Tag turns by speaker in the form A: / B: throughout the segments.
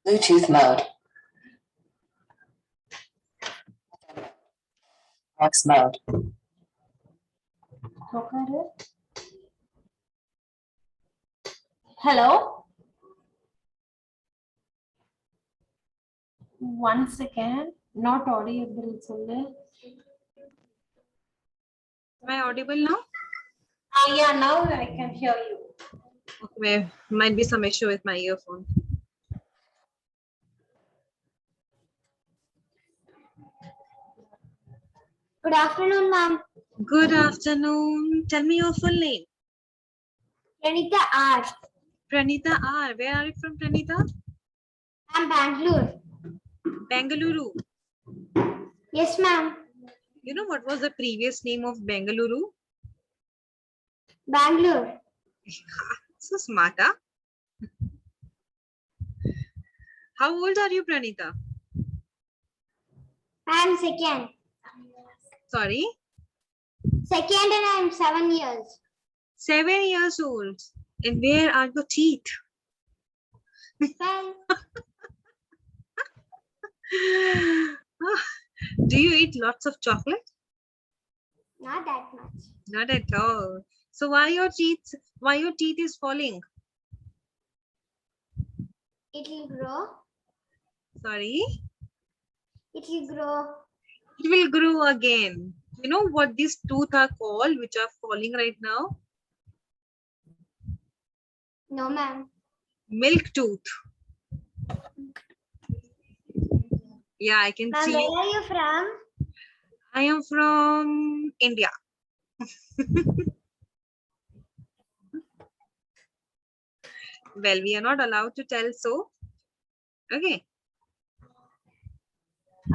A: Bluetooth mode. Vox mode.
B: Hello. 1 second. Not audible.
C: Am I audible now?
B: Yeah, now I can hear you.
C: Okay, might be some issue with my earphone.
D: Good afternoon, ma'am.
C: Good afternoon. Tell me your full name.
D: Pranita R.
C: Pranita R. Where are you from, Pranita?
D: I'm Bangalore.
C: Bengaluru.
D: Yes, ma'am.
C: You know what was the previous name of Bengaluru?
D: Bangalore.
C: So smart, huh? How old are you, Pranita?
D: I'm second.
C: Sorry?
D: Second and I'm 7 years.
C: 7 years old. And where are your teeth?
D: Well,
C: Do you eat lots of chocolate?
D: not that much.
C: Not at all. So why your teeth is falling?
D: It will grow.
C: Sorry?
D: It will grow.
C: It will grow again. You know what these teeth are called, which are falling right now?
D: No, ma'am.
C: Milk tooth. Yeah, I can
D: Ma'am,
C: see.
D: where are you from?
C: I am from India. Well, we are not allowed to tell so. Okay.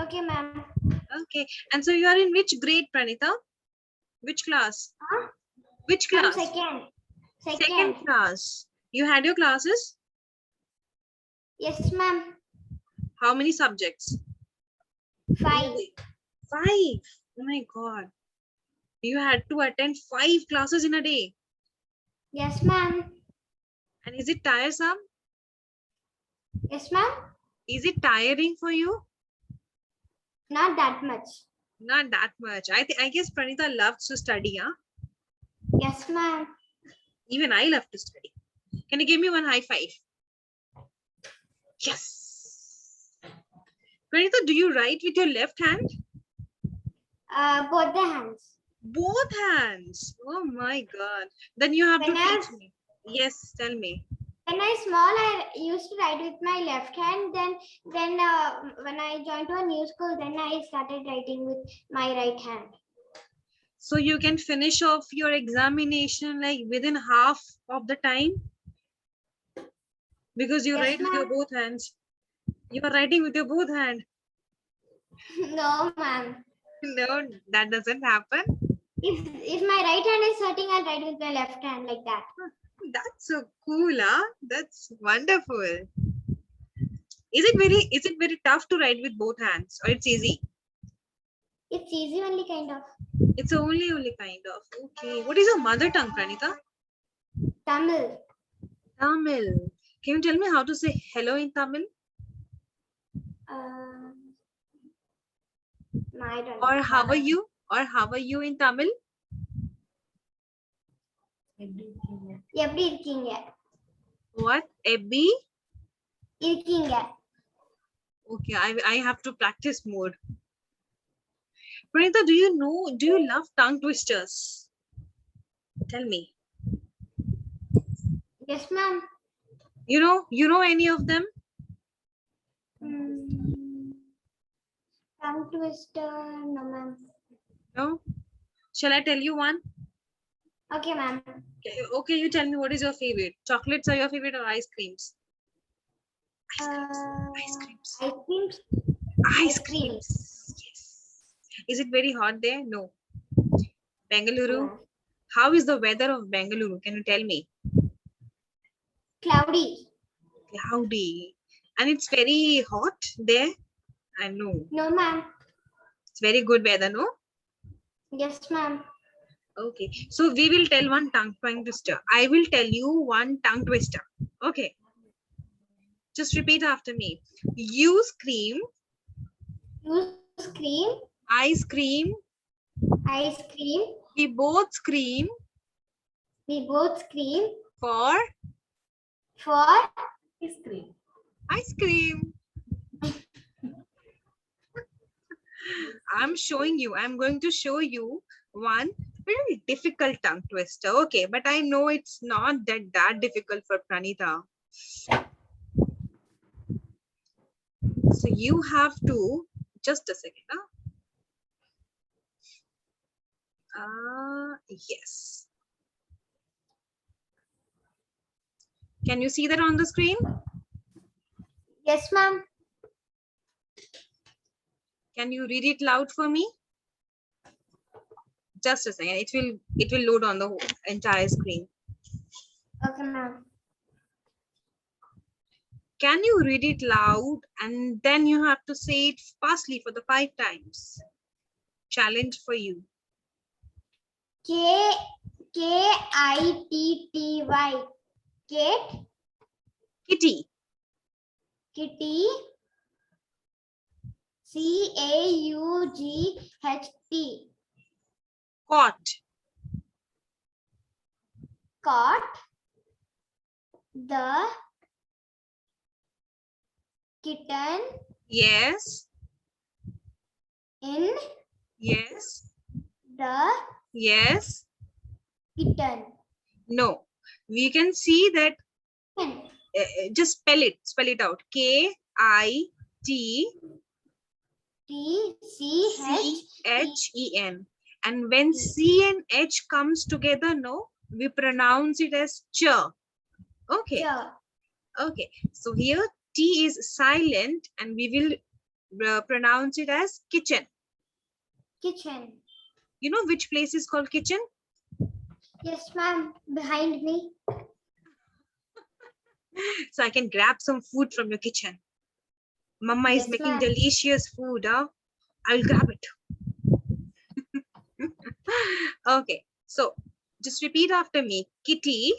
D: Okay, ma'am.
C: Okay. And so you are in which grade, Pranita? Which class?
D: Huh?
C: Which
D: I'm
C: class?
D: second.
C: Second class. You had your classes?
D: Yes, ma'am.
C: How many subjects?
D: 5.
C: 5. Oh my God. You had to attend 5 classes in a day.
D: Yes, ma'am.
C: And is it tiresome?
D: Yes, ma'am.
C: Is it tiring for you?
D: Not that much.
C: Not that much. I guess Pranita loves to study, huh?
D: Yes, ma'am.
C: Even I love to study. Can you give me one high five? Yes. Pranita, do you write with your left hand?
D: Both the hands.
C: Both hands. Oh my God. Then you have to
D: When I
C: teach me. Yes, tell me.
D: When I small, I used to write with my left hand. Then when I joined to a new school, then I started writing with my right hand.
C: So you can finish off your examination like within half of the time? Because you
D: Yes,
C: write with your
D: ma'am.
C: both hands. You are writing with your both hand.
D: No, ma'am.
C: No, that doesn't happen.
D: If my right hand is hurting, I'll write with my left hand like that.
C: That's so cool, huh? That's wonderful. Is it very tough to write with both hands, or it's easy?
D: It's easy only, kind of.
C: It's only kind of. Okay. What is your mother tongue, Pranita?
D: Tamil.
C: Tamil. Can you tell me how to say hello in Tamil?
D: I don't
C: Or
D: know.
C: how are you? Or how are you in Tamil?
D: எப்படி இருக்கீங்க?
C: What? Ebbi?
D: இருக்கீங்க.
C: Okay, I have to practice more. Pranita, do you love tongue twisters? Tell me.
D: Yes, ma'am.
C: You know any of them?
D: Tongue twister, no, ma'am.
C: No? Shall I tell you one?
D: Okay, ma'am.
C: Okay, you tell me what is your favorite. Chocolates are your favorite or ice creams? Ice creams.
D: Ice creams.
C: Ice creams. Yes. Is it very hot there? No. Bengaluru.
D: No.
C: How is the weather of Bengaluru? Can you tell me?
D: Cloudy.
C: Cloudy. And it's very hot there? I know.
D: No, ma'am.
C: It's very good weather, no?
D: Yes, ma'am.
C: Okay. So we will tell one tongue twister. I will tell you one tongue twister. Okay. Just repeat after me. You scream.
D: You scream.
C: I scream.
D: I scream.
C: We both scream
D: We both scream
C: for
D: for
A: Ice cream.
C: ice cream. I'm going to show you one very difficult tongue twister. Okay, but I know it's not that difficult for Pranita. So you have to, just a second. Yes. Can you see that on the screen?
D: yes, ma'am.
C: Can you read it loud for me? Just a second. It will load on the whole entire screen.
D: Okay, ma'am.
C: Can you read it loud and then you have to say it fastly for the 5 times? Challenge for you.
D: Kitty. Kate.
C: Kitty.
D: Kitty. Caught.
C: Caught.
D: Caught. The kitten
C: Yes.
D: in
C: Yes.
D: the
C: Yes.
D: kitten.
C: No. We can see that. Just spell it out. K-I-T
D: TCH.
C: CHEN. And when C and H comes together, no, we pronounce it as ch. Okay. Okay. So here T is silent and we will pronounce it as kitchen.
D: Kitchen.
C: You know which place is called kitchen?
D: Yes, ma'am. Behind me.
C: So I can grab some food from your kitchen. Mama is
D: Yes,
C: making
D: ma'am.
C: delicious food. Huh? I'll grab it. Okay. So just repeat after me. Kitty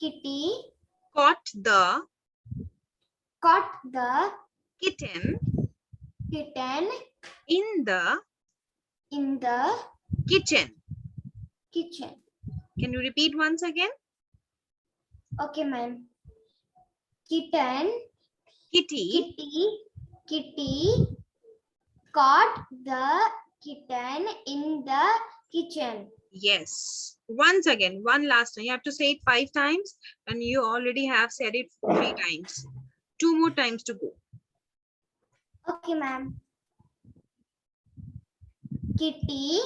D: Kitty
C: caught the kitten
D: kitten
C: in the
D: in the
C: kitchen.
D: kitchen.
C: Can you repeat once again?
D: Okay, ma'am. Kitty caught the kitten in the kitchen.
C: Yes. Once again, one last time. You have to say it 5 times and you already have said it 3 times. 2 more times to go.
D: Okay, ma'am. Kitty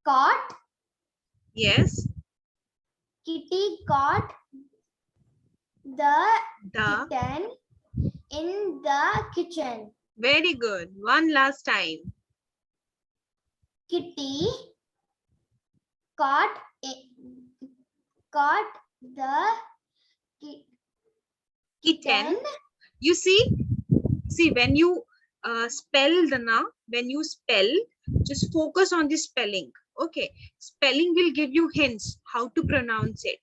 D: caught.
C: Yes.
D: Kitty caught the
C: The.
D: kitten in the kitchen.
C: Very good. One last time.
D: Kitty caught the
C: Kitten. You see when you spell the na, when you spell, just focus on the spelling. Okay, spelling will give you hints how to pronounce it.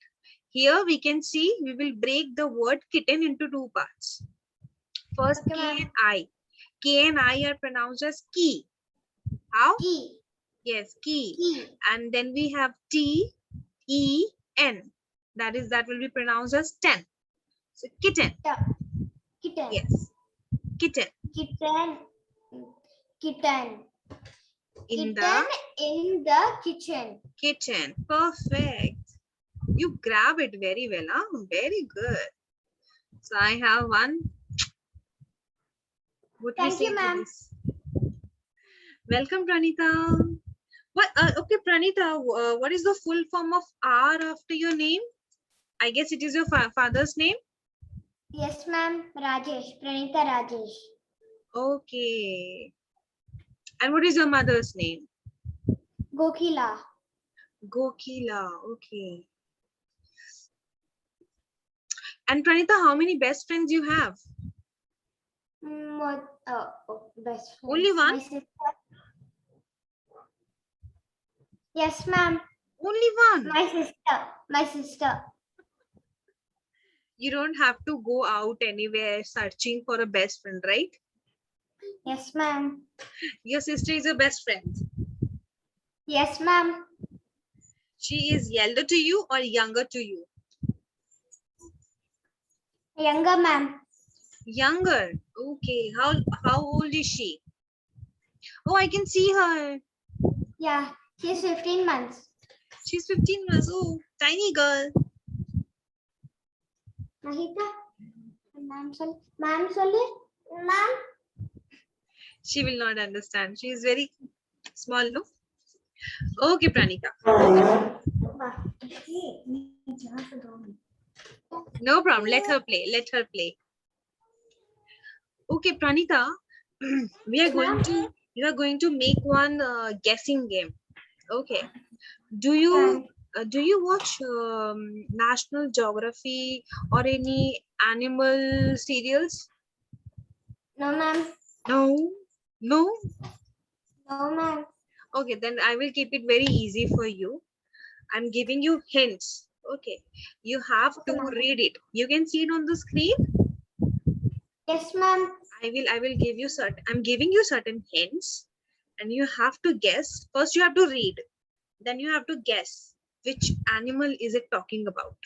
C: Here we can see we will break the word kitten into 2 parts. First,
D: Okay,
C: K
D: ma'am.
C: and I. K and I are pronounced as key. How?
D: Key.
C: Yes, key.
D: Key.
C: And then we have T-E-N. That will be pronounced as 10. So kitten.
D: Kitten.
C: Yes. Kitten.
D: Kitten.
C: In
D: Kitten in the kitchen.
C: kitchen. Perfect. You grab it very well. Huh? Very good. So I have one. What we
D: Thank
C: say
D: you,
C: to
D: ma'am.
C: this? Welcome, Pranita. What? Okay, Pranita. What is the full form of R after your name? I guess it is your father's name.
D: Yes, ma'am. Rajesh. Pranita Rajesh.
C: Okay. And what is your mother's name?
D: Gokila.
C: Gokila. Okay. And Pranita, how many best friends you have?
D: Best friend.
C: Only one?
D: My sister. Yes, ma'am.
C: Only one.
D: My sister. My sister.
C: You don't have to go out anywhere searching for a best friend, right?
D: Yes, ma'am.
C: Your sister is your best friend.
D: Yes, ma'am.
C: She is elder to you or younger to you?
D: Younger, ma'am.
C: Younger. Okay. How old is she? Oh, I can see her.
D: Yeah, she's 15 months.
C: She's 15 months. Oh, tiny girl.
D: Mahita. Ma'am, sorry. Ma'am.
C: She will not understand. She is very small, no? Okay, Pranika. No problem. Let her play. Let her play. Okay, Pranika. You are going to make one guessing game. Okay. Do you watch National Geography or any animal serials?
D: No, ma'am.
C: No. No.
D: No, ma'am.
C: Okay, then I will keep it very easy for you. I'm giving you hints. Okay. You have to read it. You can see it on the screen.
D: Yes, ma'am.
C: I will give you I'm giving you certain hints and you have to guess. First you have to read. Then you have to guess which animal is it talking about.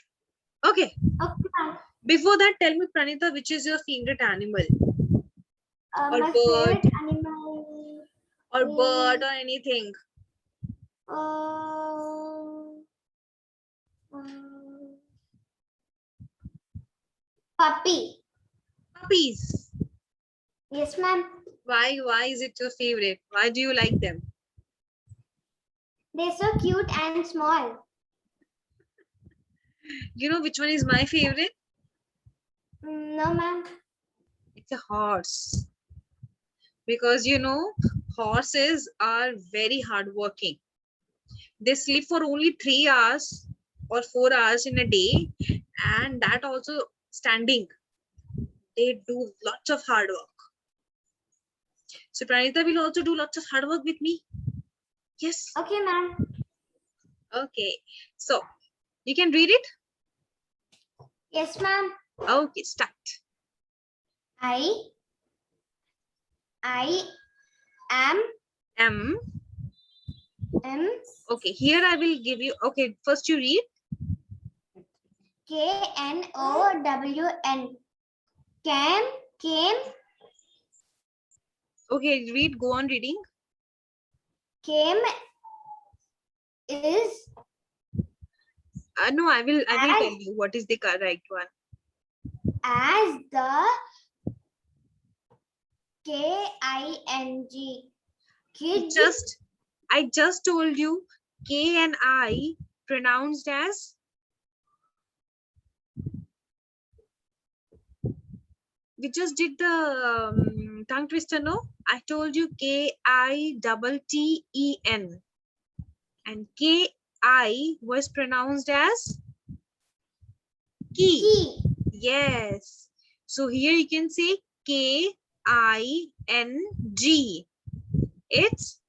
C: Okay.
D: Okay, ma'am.
C: Before that, tell me, Pranita, which is your favorite animal? Or
D: My
C: bird.
D: favorite animal.
C: Or bird or anything.
D: Puppy.
C: Puppies.
D: Yes, ma'am.
C: Why is it your favorite? Why do you like them?
D: They're so cute and small.
C: You know which one is my favorite?
D: No, ma'am.
C: It's a horse. Because you know, horses are very hardworking. They sleep for only 3 hours or 4 hours in a day, and that also standing. They do lots of hard work. So Pranita will also do lots of hard work with me. Yes.
D: Okay, ma'am.
C: Okay. So you can read it.
D: Yes, ma'am.
C: Okay, start.
D: I am.
C: Okay, here I will give you. Okay, first you read.
D: KNOWN. Came.
C: Okay, read. Go on reading.
D: Came is.
C: No, I will tell you what is the correct one.
D: As the KING. Kid.
C: I just told you K and I pronounced as. We just did the tongue twister, no? I told you KITTEN and KI was pronounced as key.
D: Key.
C: Yes. So here you can say KING. It's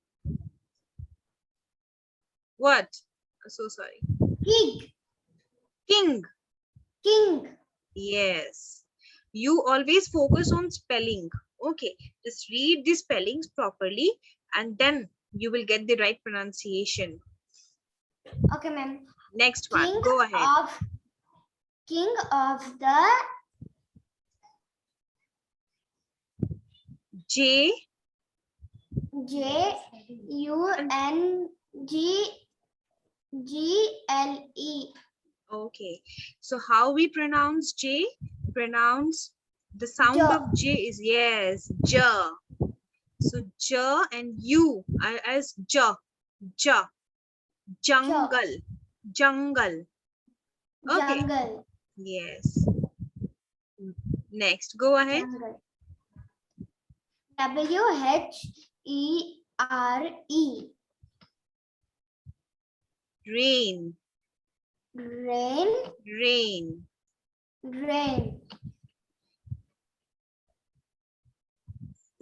C: what? So sorry. King. Yes. You always focus on spelling. Okay. Just read the spellings properly and then you will get the right pronunciation.
D: Okay, ma'am.
C: Next one. Go ahead.
D: King of the JUNGGLE.
C: Okay. So how we pronounce J? Pronounce the sound
D: Ja.
C: of J is yes, J. So J and U are as J. J. Jungle. Jungle. Okay.
D: Jungle.
C: Yes. Next, go ahead.
D: Jungle. WHERE.
C: Rain.
D: Rain.
C: Rain.
D: Rain.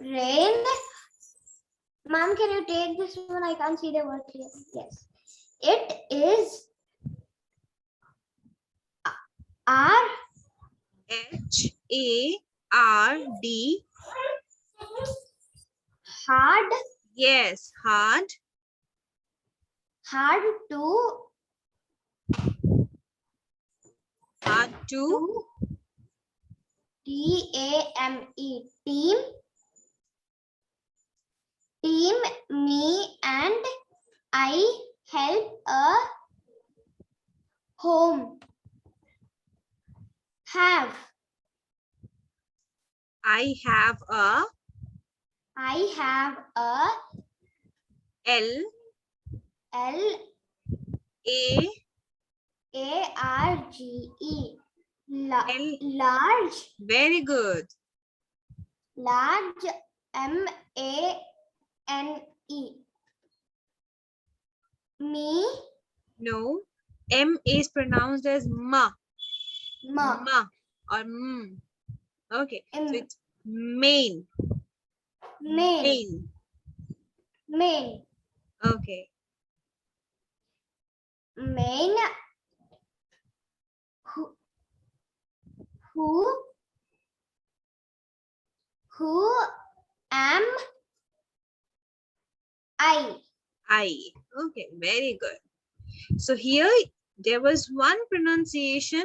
D: Rain. Ma'am, can you take this one? I can't see the word clear. Yes. It is R
C: H-A-R-D.
D: hard
C: Yes, hard.
D: hard to
C: Hard to.
D: T-A-M-E team me and I help a home have
C: I have a L
D: L
C: A
D: A-R-G-E
C: L.
D: large
C: Very good.
D: M-A-N-E me
C: No. M is pronounced as ma.
D: ma
C: Ma or m. Okay. So
D: M.
C: it's main.
D: main main
C: Okay.
D: main who am I?
C: Okay. Very good. So here there was one pronunciation.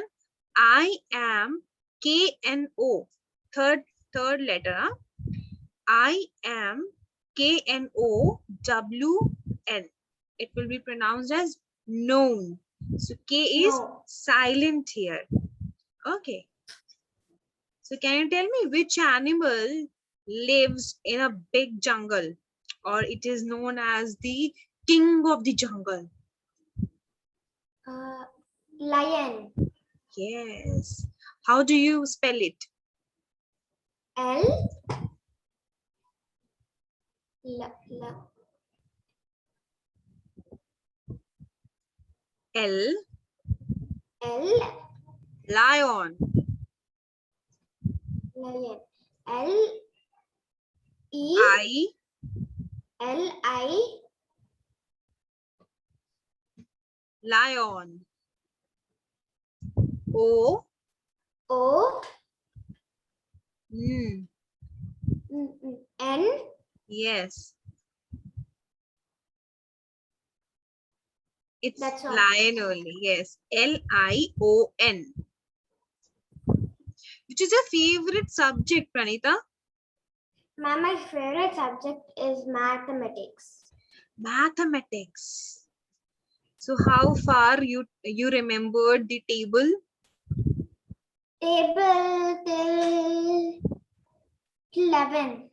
C: I am K-N-O. Third letter. Huh? I am K-N-O-W-N. It will be pronounced as known. So K is
D: No.
C: silent here. Okay. So can you tell me which animal lives in a big jungle, or it is known as the king of the jungle?
D: Lion.
C: Yes. How do you spell it?
D: L.
C: L.
D: L.
C: Lion.
D: Lion. L. E.
C: I.
D: L. I.
C: Lion. O.
D: O.
C: N.
D: N.
C: Yes. It's
D: That's all.
C: lion only. Yes. L-I-O-N. Which is your favorite subject, Pranita?
D: Ma'am, my favorite subject is mathematics.
C: Mathematics. So how far you remembered the table?
D: Table till 11.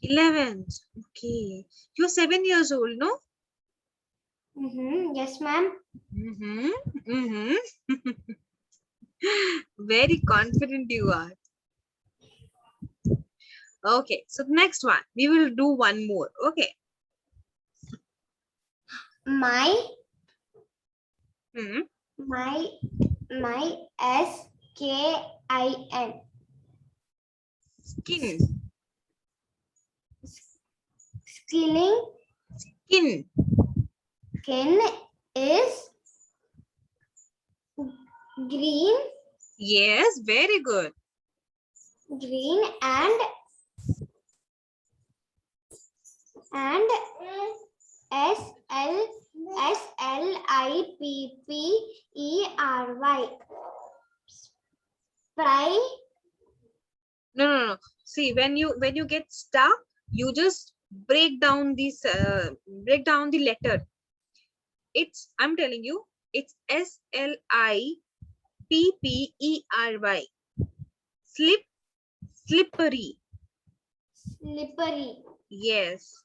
C: 11th. Okay. You're 7 years old, no?
D: Yes, ma'am.
C: Very confident you are. Okay, so next one. We will do one more. Okay.
D: My
C: Hmm.
D: S-K-I-N.
C: Skin.
D: Skin is green
C: Yes, very good.
D: and S-L-I-P-P-E-R-Y. Spry.
C: No. See, when you get stuck, you just break down this the letter. I'm telling you, it's S-L-I-P-P-E-R-Y. Slippery.
D: Slippery.
C: Yes.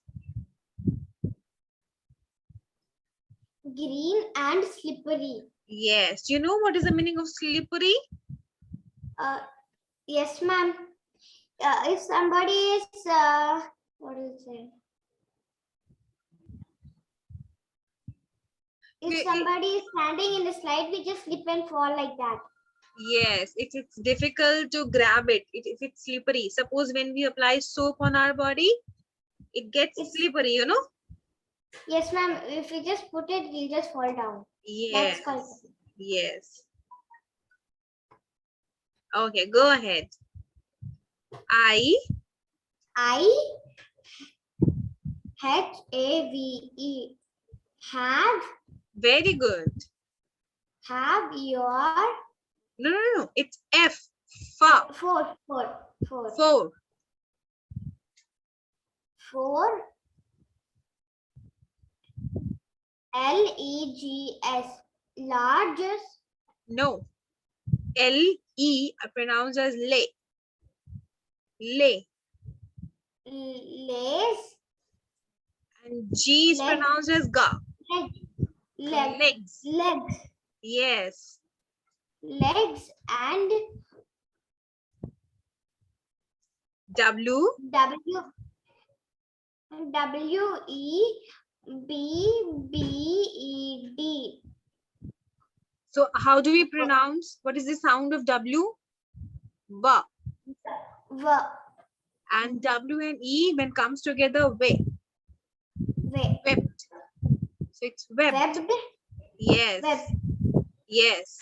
D: Green and slippery.
C: Yes. You know what is the meaning of slippery?
D: Yes, ma'am. If somebody is what is it? If somebody is standing in the slide, we just slip and fall like that.
C: Yes, it's difficult to grab it if it's slippery. Suppose when we apply soap on our body, it gets
D: It's-
C: slippery, you know?
D: Yes, ma'am. If you just put it, you'll just fall down.
C: Yes,
D: That's called.
C: yes. Okay, go ahead. I,
D: Have
C: very good.
D: have your
C: No, it's F, fa,
D: four
C: four.
D: LEGS largest
C: No, L-E pronounced as le. Le.
D: lays
C: And G is
D: Leg.
C: pronounced as ga.
D: legs
C: Legs. Yes.
D: legs and
C: W,
D: WEBBED.
C: so how do we pronounce? What is the sound of W? Va. And W and E when comes together, we. Webbed. So it's webbed.
D: Webbed.
C: Yes.
D: Web.
C: Yes.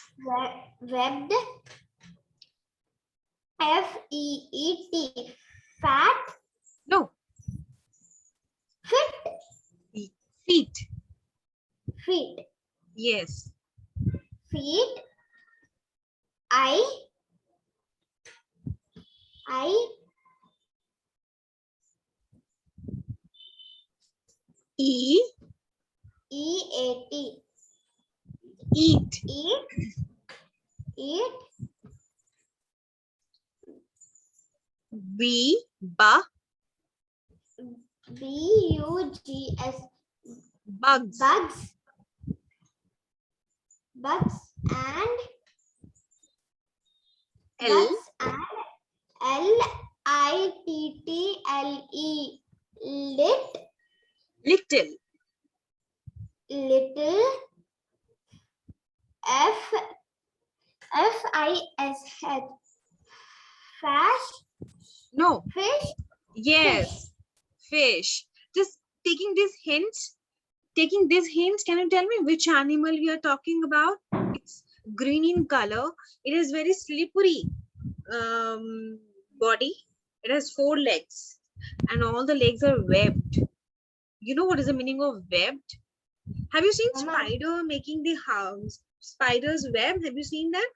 D: Webbed. FEET. Fat.
C: No.
D: Fit.
C: Feet.
D: Feet.
C: Yes.
D: Feet. I
C: E,
D: EAT.
C: eat.
D: Eat.
C: B, ba,
D: BUGS.
C: bugs.
D: Bugs and
C: L,
D: LITTLE.
C: little.
D: Little. FISH.
C: No.
D: Fish.
C: Yes. Fish. Just taking these hints. Can you tell me which animal we are talking about? It's green in color. It is very slippery body. It has 4 legs and all the legs are webbed. You know what is the meaning of webbed? Have you seen
D: Mama.
C: spider making the spider's web? Have you seen that?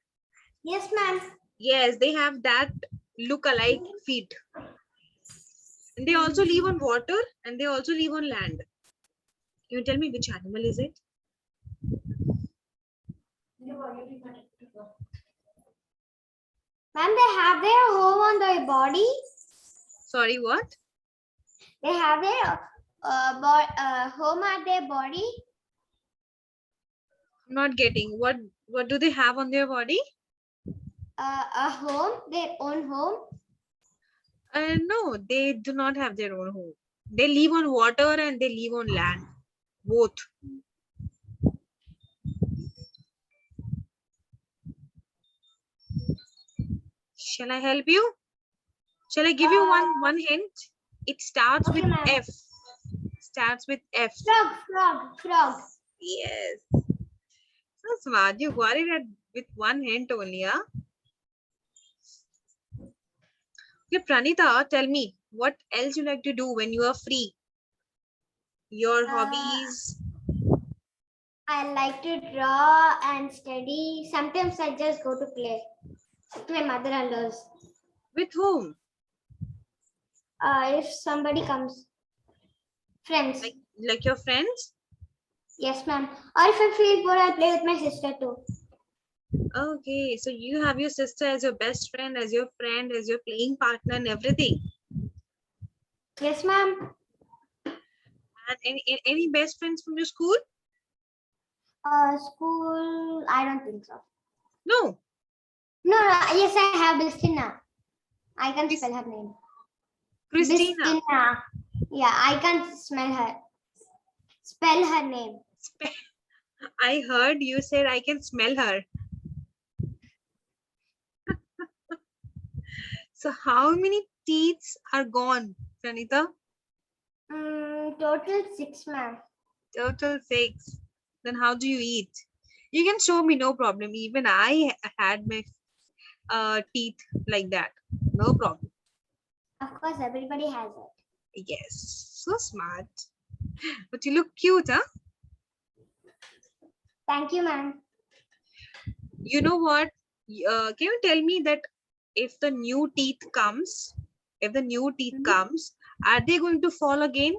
D: Yes, ma'am.
C: Yes, they have that look-alike feet. And they also live on water and they also live on land. Can you tell me which animal is it?
D: Ma'am, they have their home on their body.
C: Sorry, what?
D: They have their home at their body.
C: I'm not getting. What do they have on their body?
D: A home, their own home.
C: No, they do not have their own home. They live on water and they live on land. Both. Shall I help you? Shall I give you one hint? It starts
D: Okay,
C: with
D: ma'am.
C: F. Starts with F.
D: Frog.
C: Yes. So smart. You got it with one hint only, huh? Okay, Pranita, tell me, what else you like to do when you are free? Your hobbies?
D: I like to draw and study. Sometimes I just go to play with my mother-in-laws.
C: With whom?
D: If somebody comes, friends.
C: Like your friends?
D: Yes, ma'am. Or if I feel bored, I play with my sister too.
C: Okay, so you have your sister as your best friend, as your friend, as your playing partner and everything.
D: Yes, ma'am.
C: And any best friends from your school?
D: School, I don't think so.
C: No.
D: No, yes, I have Bistina. I can spell her name.
C: Christina.
D: Bistina. Yeah, I can't spell her name.
C: I heard you said I can smell her. So how many teeth are gone, Pranita?
D: Total 6, ma'am.
C: Total 6. Then how do you eat? You can show me, no problem. Even I had my teeth like that. No problem.
D: Of course, everybody has it.
C: Yes, so smart. But you look cute, huh?
D: Thank you, ma'am.
C: You know what? Can you tell me that if the new teeth comes, are they going to fall again?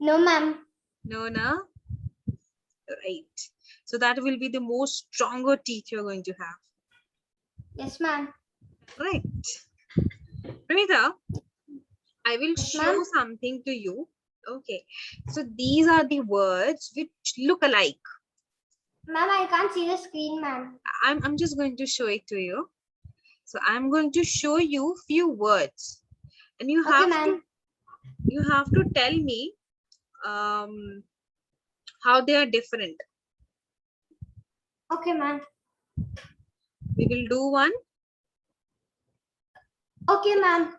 D: No, ma'am.
C: No, no. Right. So that will be the most stronger teeth you're going to have.
D: Yes, ma'am.
C: Right. Pranita, I will
D: Yes,
C: show
D: ma'am.
C: something to you. Okay. So these are the words which look alike.
D: Ma'am, I can't see the screen, ma'am.
C: I'm just going to show it to you. So I'm going to show you few words, and you
D: Okay,
C: have
D: ma'am.
C: to tell me how they are different.
D: Okay, ma'am.
C: We will do one.
D: Okay, ma'am.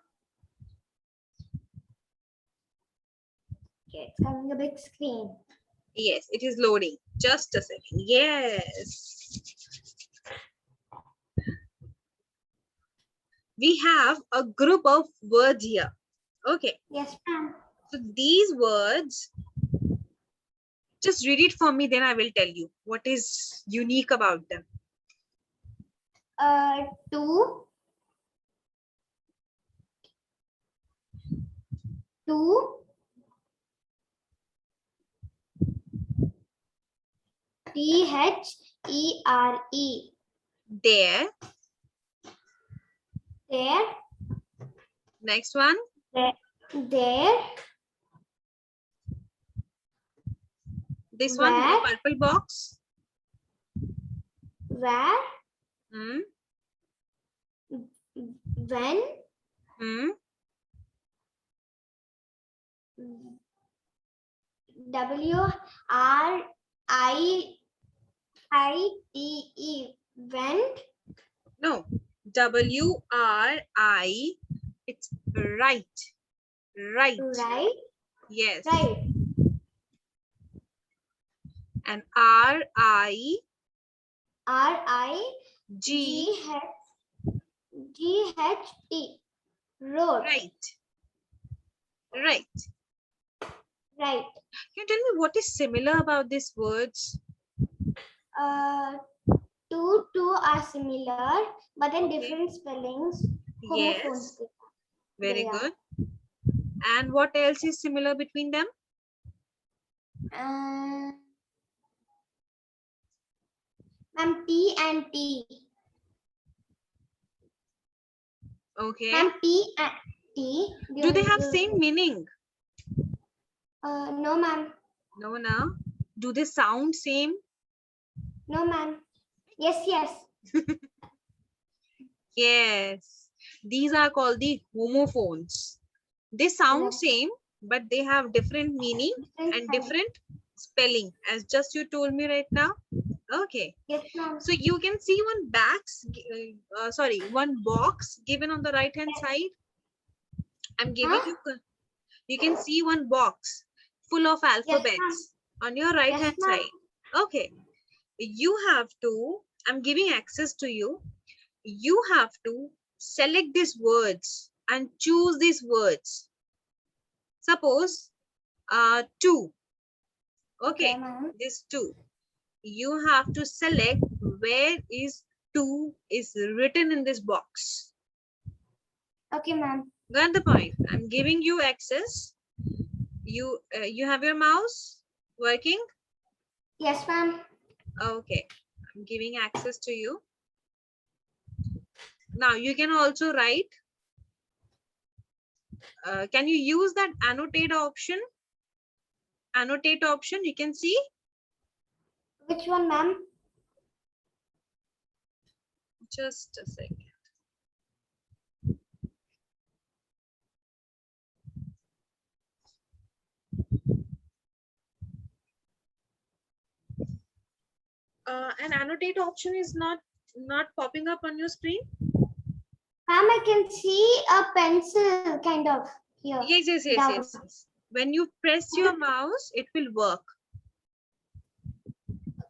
D: Okay, it's coming a big screen.
C: Yes, it is loading. Just a second. Yes. We have a group of words here. Okay.
D: Yes, ma'am.
C: So these words, just read it for me, then I will tell you what is unique about them.
D: 2, 2, THERE.
C: There.
D: There,
C: Next one.
D: there,
C: This one, the
D: where,
C: purple box.
D: where,
C: Hmm.
D: when,
C: Hmm.
D: WRITE, went,
C: No. WRI. It's right. Right.
D: right,
C: Yes.
D: right,
C: And RIGH.
D: RIGHT, road,
C: Right. Right.
D: right.
C: Can you tell me what is similar about these words?
D: 2 are similar, but in
C: Okay.
D: different spellings.
C: Yes.
D: Homophones.
C: Very
D: They are.
C: good. And what else is similar between them?
D: Ma'am, T and T.
C: Okay.
D: Ma'am, T and T.
C: Do they have same meaning?
D: No, ma'am.
C: No, no. Do they sound same?
D: No, ma'am. Yes, yes.
C: Yes. These are called the homophones. They sound
D: Yes.
C: same, but they have different meaning and different spelling, as just you told me right now. Okay.
D: Yes, ma'am.
C: So you can see one one box given on the right hand side. I'm giving
D: Huh?
C: you can see one box full of alphabets on your right hand
D: Yes, ma'am.
C: side. Okay. You have to, I'm giving access to you. You have to select these words and choose these words. Suppose 2. Okay,
D: ma'am.
C: this 2. You have to select where is 2 is written in this box.
D: Okay, ma'am.
C: Got the point? I'm giving you access. You have your mouse working?
D: Yes, ma'am.
C: Okay, I'm giving access to you. Now you can also write. Can you use that annotate option? Annotate option, you can see.
D: Which one, ma'am?
C: Just a second. An annotate option is not popping up on your screen.
D: Ma'am, I can see a pencil kind of here.
C: Yes, yes, yes,
D: Down.
C: yes, yes. When you press your mouse, it will work.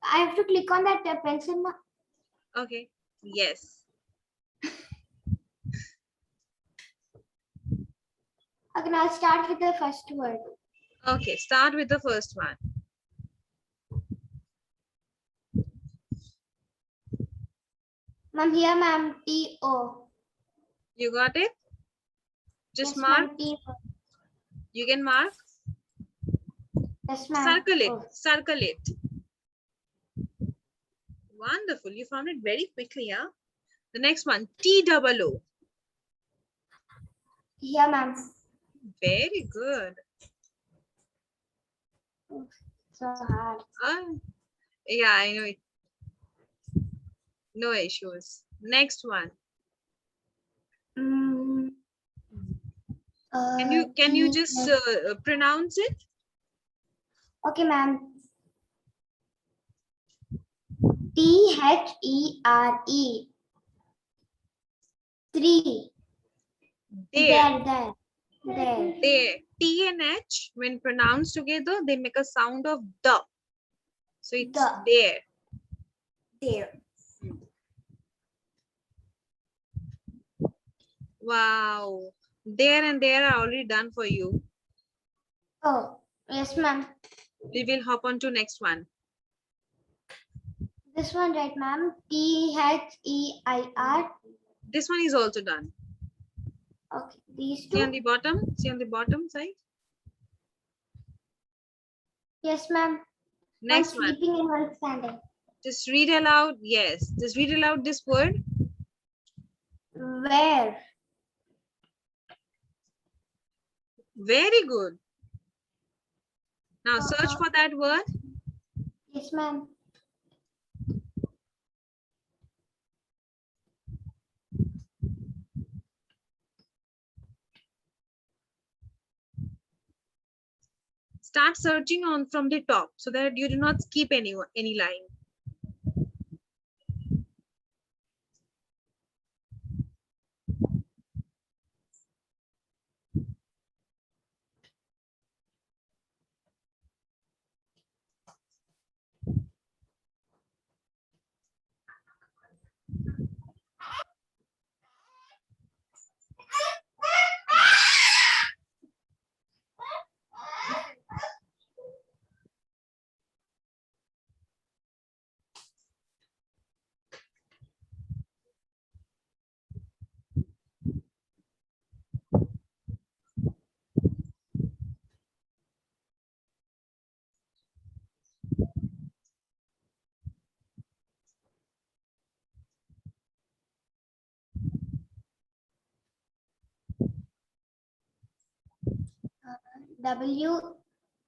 D: I have to click on that pencil.
C: Okay. Yes.
D: Okay, now I'll start with the first word.
C: Okay. Start with the first one.
D: Ma'am, here, ma'am, T-O.
C: You got it? Just
D: Yes,
C: mark.
D: ma'am, T-O.
C: You can mark.
D: Yes, ma'am.
C: Circle it.
D: Oh.
C: Circle it. Wonderful. You found it very quickly, huh? The next one, T-double-O.
D: Here, ma'am.
C: Very good.
D: So hard.
C: Yeah, I know it. No issues. Next one. Can you just pronounce it?
D: Okay, ma'am. T-H-E-R-E. 3.
C: There.
D: There.
C: There. T and H, when pronounced together, they make a sound of the. So it's
D: The.
C: there.
D: There.
C: Wow. There and there are already done for you.
D: Oh, yes, ma'am.
C: We will hop on to next one.
D: This one, right, ma'am? T-H-E-I-R.
C: This one is also done.
D: Okay, these
C: See on
D: two.
C: the bottom? See on the bottom side?
D: Yes, ma'am.
C: Next
D: One
C: one.
D: sleeping and one standing.
C: Just read aloud. Yes. Just read aloud this word.
D: Where?
C: Very good. Now search for that word.
D: Yes, ma'am.
C: Start searching on from the top so that you do not skip any line.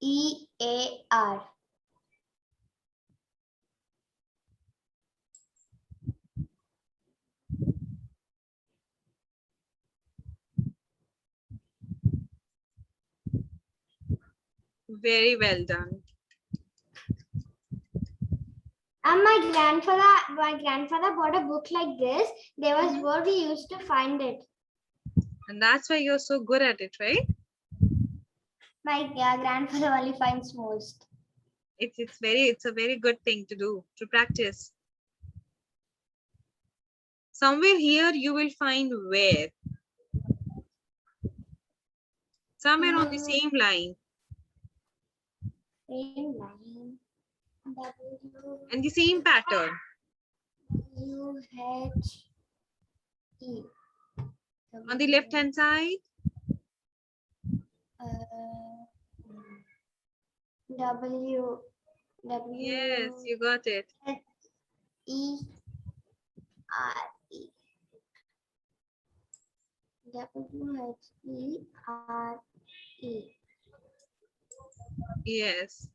D: W-E-A-R.
C: Very well done.
D: And my grandfather bought a book like this. There was where we used to find it.
C: And that's why you're so good at it, right?
D: My grandfather only finds most.
C: It's a very good thing to do, to practice. Somewhere here you will find where. Somewhere on the same line.
D: Same line. W
C: And the same pattern.
D: U-H-E.
C: On the left hand side.
D: W.
C: Yes, you got it.
D: E-R-E. W-H-E-R-E.
C: Yes.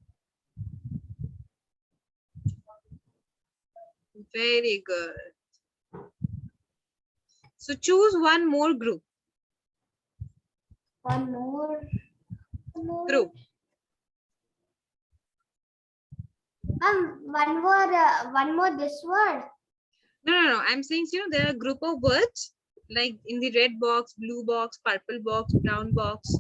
C: Very good. So choose one more group.
D: One more.
C: Group.
D: One more this word.
C: No. I'm saying, there are a group of words like in the red box, blue box, purple box, brown box.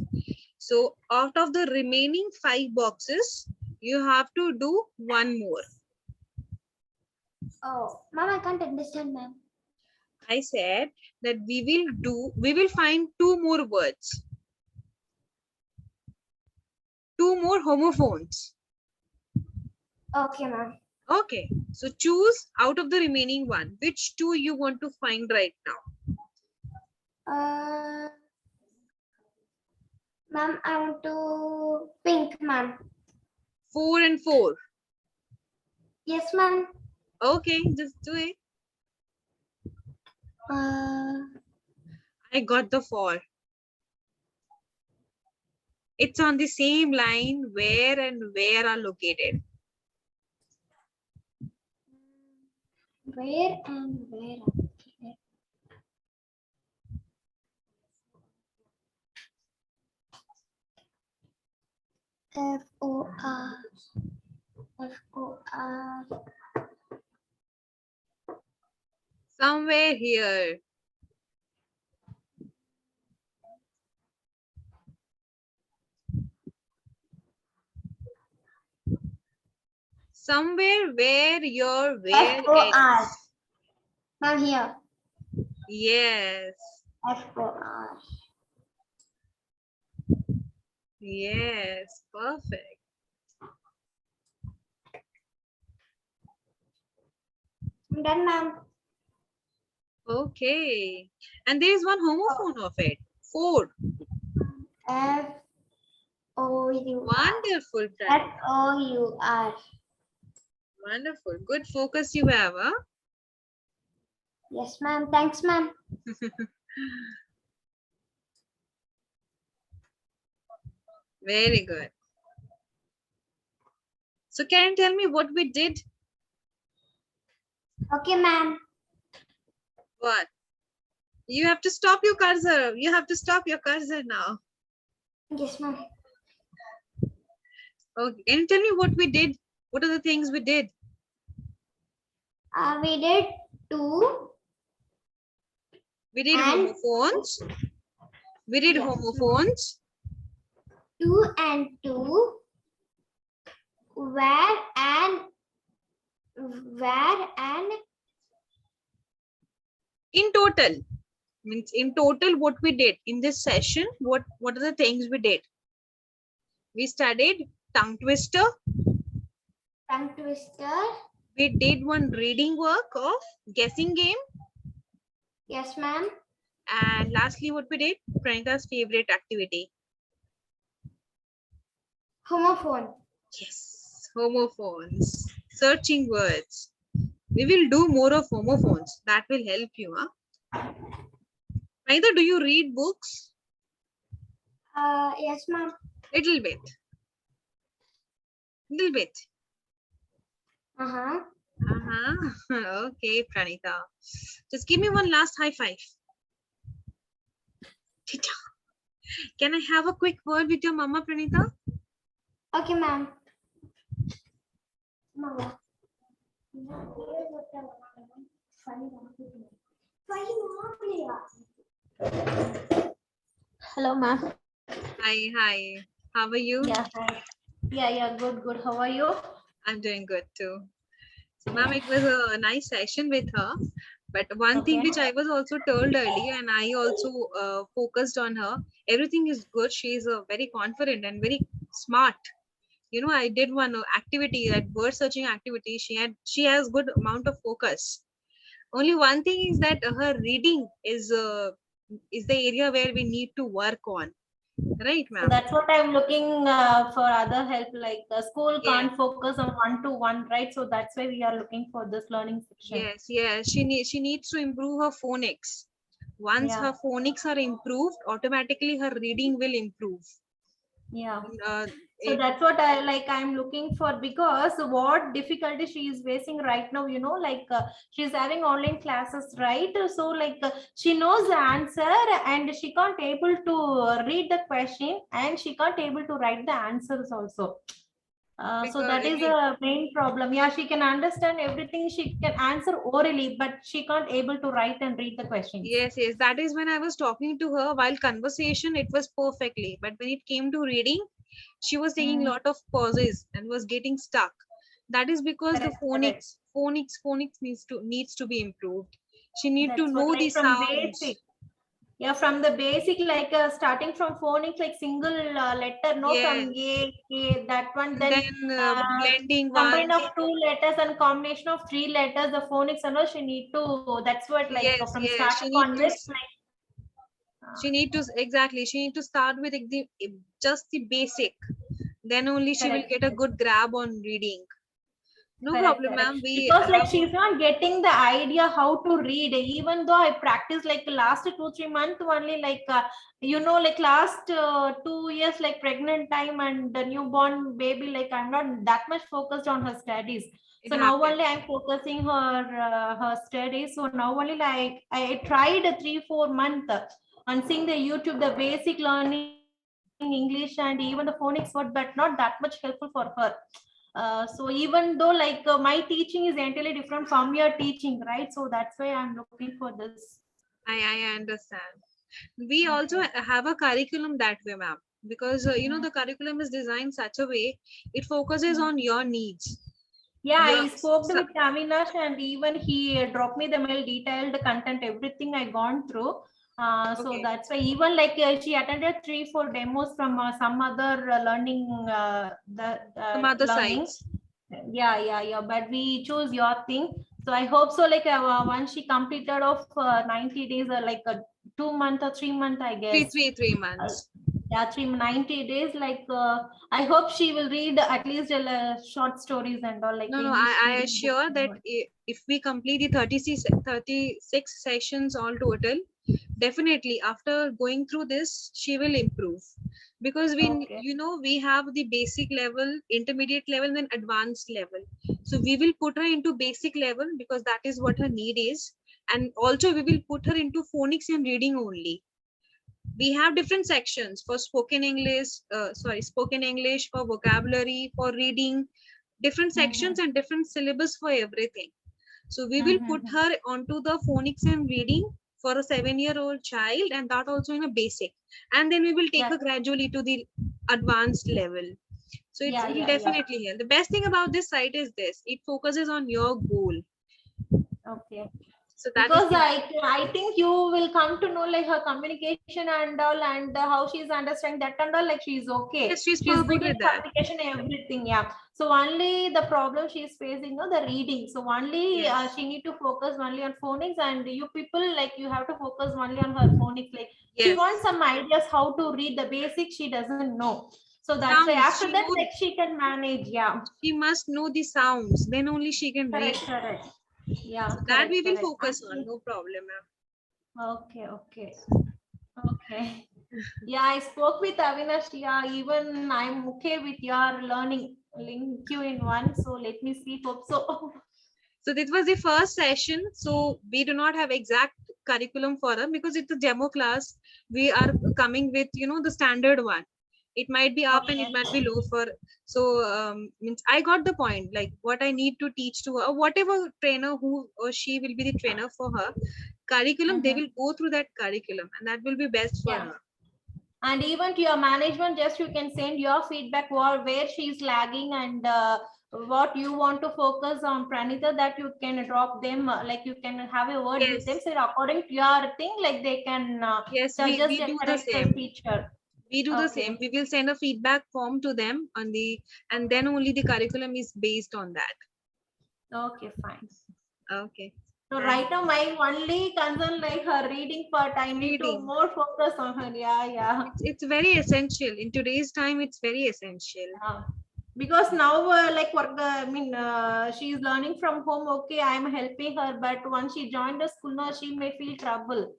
C: So out of the remaining 5 boxes, you have to do one more.
D: Oh, ma'am, I can't understand, ma'am.
C: I said that we will find 2 more words. 2 more homophones.
D: Okay, ma'am.
C: Okay, so choose out of the remaining one. Which 2 you want to find right now?
D: Ma'am, I want to pink, ma'am.
C: 4 and 4.
D: Yes, ma'am.
C: Okay, just do it. I got the 4. It's on the same line where and where are located.
D: Where and where? F-O-R. F-O-R.
C: Somewhere here. Somewhere where your where
D: F-O-R.
C: ends.
D: Ma'am, here.
C: Yes.
D: F-O-R.
C: Yes. Perfect.
D: I'm done, ma'am.
C: Okay. And there is one homophone of it. 4.
D: F-O-U-R.
C: Wonderful. Pranita.
D: F-O-U-R.
C: Wonderful. Good focus you have, huh?
D: Yes, ma'am. Thanks, ma'am.
C: Very good. So can you tell me what we did?
D: Okay, ma'am.
C: What? You have to stop your cursor. You have to stop your cursor now.
D: Yes, ma'am.
C: Okay. Can you tell me what we did? What are the things we did?
D: We did 2.
C: We did
D: And-
C: homophones. We did
D: Yes.
C: homophones.
D: 2 and 2. Where and
C: In total. Means in total what we did in this session, what are the things we did? We studied tongue twister.
D: tongue twister.
C: We did one reading work of guessing game.
D: Yes, ma'am.
C: And lastly, what we did? Pranita's favorite activity.
D: Homophone.
C: Yes, homophones. Searching words. We will do more of homophones. That will help you, huh? Pranita, do you read books?
D: Yes, ma'am.
C: Little bit. Little bit.
D: Uh-huh.
C: Okay, Pranita. Just give me one last high five. Tita. Can I have a quick word with your mama, Pranita?
D: Okay, ma'am. Mama.
A: Hello, ma'am.
C: Hi. How are you?
A: Yeah, hi. Yeah, good. How are you?
C: I'm doing good too. So, ma'am, it was a nice session with her. But one thing
A: Okay.
C: which I was also told earlier, and I also focused on her, everything is good. She is very confident and very smart. You know, I did one activity, that word searching activity. She has good amount of focus. Only one thing is that her reading is the area where we need to work on. Right,
A: So
C: ma'am?
A: that's what I'm looking for other help. Like school
C: Yeah.
A: can't focus on one-to-one, right? So that's why we are looking for this learning section.
C: Yes. She needs to improve her phonics. Once
A: Yeah.
C: her phonics are improved, automatically her reading will improve.
A: Yeah.
C: Uh,
A: So that's what I'm looking for, because what difficulty she is facing right now, like she's having online classes, right? So she knows the answer and she can't able to read the question, and she can't able to write the answers also. So that is a main problem. Yeah, she can understand everything. She can answer orally, but she can't able to write and read the questions.
C: Yes, yes. That is when I was talking to her while conversation, it was perfectly. But when it came to reading, she was taking a lot of pauses and was getting stuck. That is because the
A: Correct.
C: phonics needs to be improved. She need to
A: That's what,
C: know
A: like
C: the
A: from
C: sounds.
A: basic. Yeah, from the basic, like starting from phonics, like single letter, no, from
C: Yes.
A: A, that one,
C: And
A: then
C: then blending
A: combine of
C: ones.
A: 2 letters and combination of 3 letters, the phonics and all, she need to, that's what, like
C: Yes,
A: from
C: yes.
A: starting onwards, like,
C: Exactly. She need to start with just the basic. Then only she will
A: correct.
C: get a good grab on reading. No
A: Correct,
C: problem,
A: correct.
C: ma'am. We
A: Because like
C: have
A: she's not getting the idea how to read, even though I practiced like the last 2-3 months only, like like last 2 years, like pregnant time and the newborn baby, like I'm not that much focused on her studies.
C: it
A: So now only
C: happens.
A: I'm focusing her studies. So now only like I tried a 3-4 month on seeing the YouTube, the basic learning English and even the phonics word, but not that much helpful for her. So even though like my teaching is entirely different from your teaching, right? So that's why I'm looking for this.
C: I understand. We also have a curriculum that way, ma'am, because the curriculum is designed such a way it focuses on your needs.
A: Yeah,
C: Your
A: I spoke
C: so-
A: with Avinash and even he dropped me the mail, detailed the content, everything I gone through. So
C: okay.
A: that's why even like she attended 3-4 demos from some other learning
C: Some other
A: learning.
C: sites.
A: Yeah. But we choose your thing. So I hope so. Like once she completed of 90 days, like a 2 month or 3 month, I guess.
C: 3 months.
A: Yeah, 90 days. Like I hope she will read at least short stories and all, like
C: No,
A: the
C: no,
A: English
C: I
A: reading books
C: assure
A: and
C: that
A: all.
C: if we complete the 36 sessions all total, definitely after going through this, she will improve. Because
A: Okay.
C: we have the basic level, intermediate level, and then advanced level. So we will put her into basic level because that is what her need is. And also we will put her into phonics and reading only. We have different sections for spoken English, for vocabulary, for reading, different sections and different syllabus for everything. So we will put her onto the phonics and reading for a 7-year-old child, and that also in a basic, and then we will take
A: Yeah.
C: her gradually to the advanced level. So it will
A: Yeah.
C: definitely help. The best thing about this site is this: it focuses on your goal.
A: Okay.
C: So that is
A: Because I think you will come to know like her communication and all, and how she's understanding that and all, like she's okay.
C: yes, she's
A: She's
C: perfect
A: good in
C: with that.
A: communication, everything. Yeah. So only the problem she's facing, the reading. So only
C: Yes.
A: she need to focus only on phonics, and you people like you have to focus only on her phonics. Like she
C: Yes.
A: wants some ideas how to read the basics. She doesn't know. So that's why
C: Sounds.
A: after that, like she can manage. Yeah.
C: She must know the sounds. Then only she can read.
A: Correct. Yeah.
C: So that we will
A: Correct.
C: focus on. No problem, ma'am.
A: Okay. Yeah, I spoke with Avinash. Yeah, even I'm okay with your learning link you in one. So let me see. Hope so.
C: So this was the first session. So we do not have exact curriculum for them because it's a demo class. We are coming with the standard one. It might be up and it
A: Okay.
C: might be low for. So means I got the point. Like what I need to teach to her, or whatever trainer who or she will be the trainer for her curriculum. They will go through that curriculum, and that will be best for
A: Yeah.
C: her.
A: And even to your management, just you can send your feedback where she's lagging and what you want to focus on, Pranita, that you can drop them, like you can have a word with them.
C: Yes.
A: So according to your thing, like they can
C: Yes,
A: suggest
C: we
A: a
C: do the
A: correct
C: same.
A: teacher.
C: We do the
A: Okay.
C: same. We will send a feedback form to them and then only the curriculum is based on that.
A: Okay, fine.
C: Okay.
A: So right now my only concern like her reading part. I need to
C: Reading.
A: more focus on her. Yeah.
C: It's very essential in today's time. It's very essential.
A: Because now like work, she is learning from home. Okay, I'm helping her, but once she joined the school now, she may feel trouble.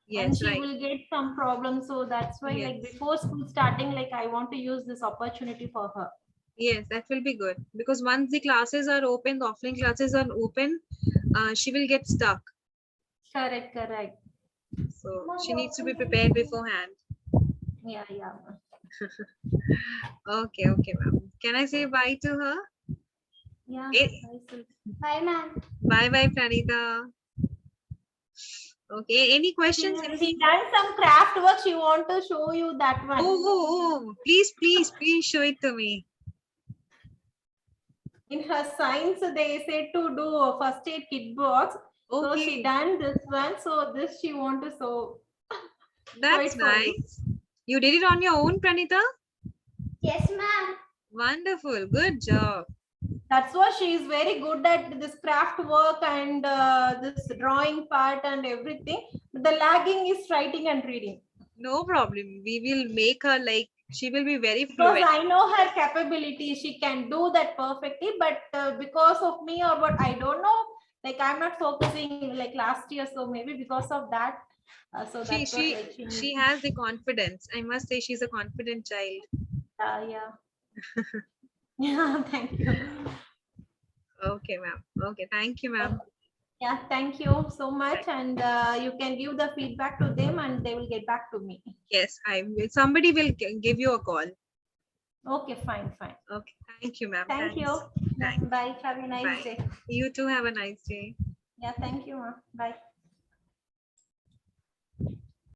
A: And
C: Yes,
A: she
C: right.
A: will get some problems. So that's why like
C: Yes.
A: before school starting, like I want to use this opportunity for her.
C: Yes, that will be good because once the classes are open, the offline classes are open, she will get stuck.
A: Correct.
C: So she needs to be prepared beforehand.
A: Yeah.
C: Okay, okay, ma'am. Can I say bye to her?
A: Yeah.
C: Eh.
A: I see.
D: Bye, ma'am.
C: Bye, bye, Pranita. Okay. Any questions?
A: She done some craft work. She want to show you that one.
C: Oh, please, please, please show it to me.
A: In her science, they said to do a first aid kit box. So she
C: Okay,
A: done this one. So this she want to show.
C: that's
A: it for you.
C: nice. You did it on your own, Pranita?
D: Yes, ma'am.
C: Wonderful. Good job.
A: That's what she is very good at, this craft work and this drawing part and everything. The lagging is writing and reading.
C: No problem. We will make her like she will be very
A: Because
C: fluent.
A: I know her capability, she can do that perfectly. But because of me or what, I don't know. Like I'm not focusing like last year, so maybe because of that. So
C: She
A: that's what
C: she
A: like
C: she has the confidence. I must say she's a confident child.
A: yeah. Yeah, thank you.
C: Okay, ma'am. Okay, thank you, ma'am.
A: Yeah, thank you so much. And you can give the feedback to them and they will get back to me.
C: Yes, I will. Somebody will give you a call.
A: Okay, fine, fine.
C: Okay, thank you, ma'am.
A: Thank you.
C: Thanks.
A: Bye. Have a nice
C: Bye.
A: day.
C: You too have a nice day.
A: Yeah, thank you. Ma. Bye.